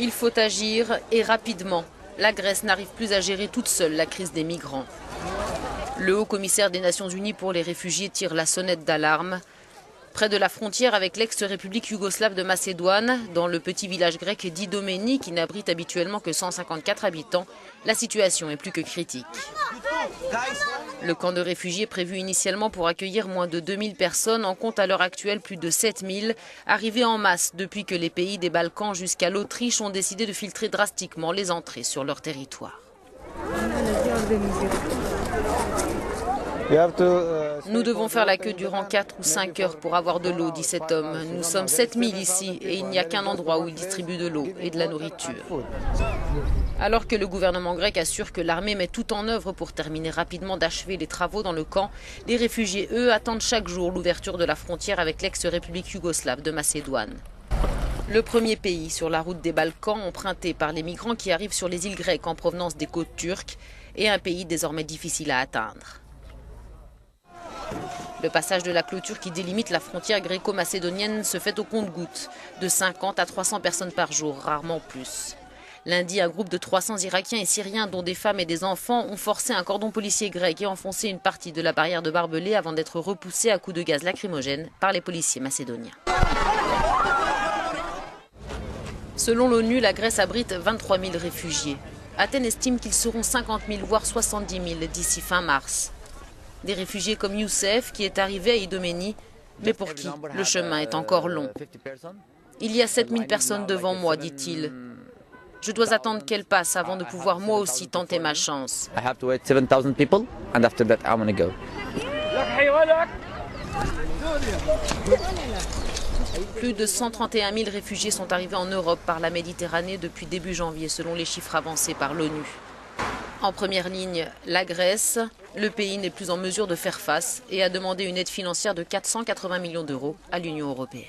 Il faut agir et rapidement. La Grèce n'arrive plus à gérer toute seule la crise des migrants. Le haut-commissaire des Nations Unies pour les réfugiés tire la sonnette d'alarme. Près de la frontière avec l'ex-république yougoslave de Macédoine, dans le petit village grec d'Idomeni, qui n'abrite habituellement que 154 habitants, la situation est plus que critique. Le camp de réfugiés prévu initialement pour accueillir moins de 2000 personnes en compte à l'heure actuelle plus de 7000, arrivés en masse depuis que les pays des Balkans jusqu'à l'Autriche ont décidé de filtrer drastiquement les entrées sur leur territoire. Nous devons faire la queue durant 4 ou 5 heures pour avoir de l'eau, dit cet homme. Nous sommes 7000 ici et il n'y a qu'un endroit où ils distribuent de l'eau et de la nourriture. Alors que le gouvernement grec assure que l'armée met tout en œuvre pour terminer rapidement d'achever les travaux dans le camp, les réfugiés, eux, attendent chaque jour l'ouverture de la frontière avec l'ex-république yougoslave de Macédoine. Le premier pays sur la route des Balkans emprunté par les migrants qui arrivent sur les îles grecques en provenance des côtes turques et un pays désormais difficile à atteindre. Le passage de la clôture qui délimite la frontière gréco-macédonienne se fait au compte-gouttes, de 50 à 300 personnes par jour, rarement plus. Lundi, un groupe de 300 Irakiens et Syriens, dont des femmes et des enfants, ont forcé un cordon policier grec et enfoncé une partie de la barrière de barbelés avant d'être repoussés à coups de gaz lacrymogène par les policiers macédoniens. Selon l'ONU, la Grèce abrite 23 000 réfugiés. Athènes estime qu'ils seront 50 000 voire 70 000 d'ici fin mars. Des réfugiés comme Youssef qui est arrivé à Idomeni, mais pour qui le chemin est encore long. Il y a 7000 personnes devant moi, dit-il. Je dois attendre qu'elles passent avant de pouvoir moi aussi tenter ma chance. Plus de 131 000 réfugiés sont arrivés en Europe par la Méditerranée depuis début janvier, selon les chiffres avancés par l'ONU. En première ligne, la Grèce. Le pays n'est plus en mesure de faire face et a demandé une aide financière de 480 millions d'euros à l'Union européenne.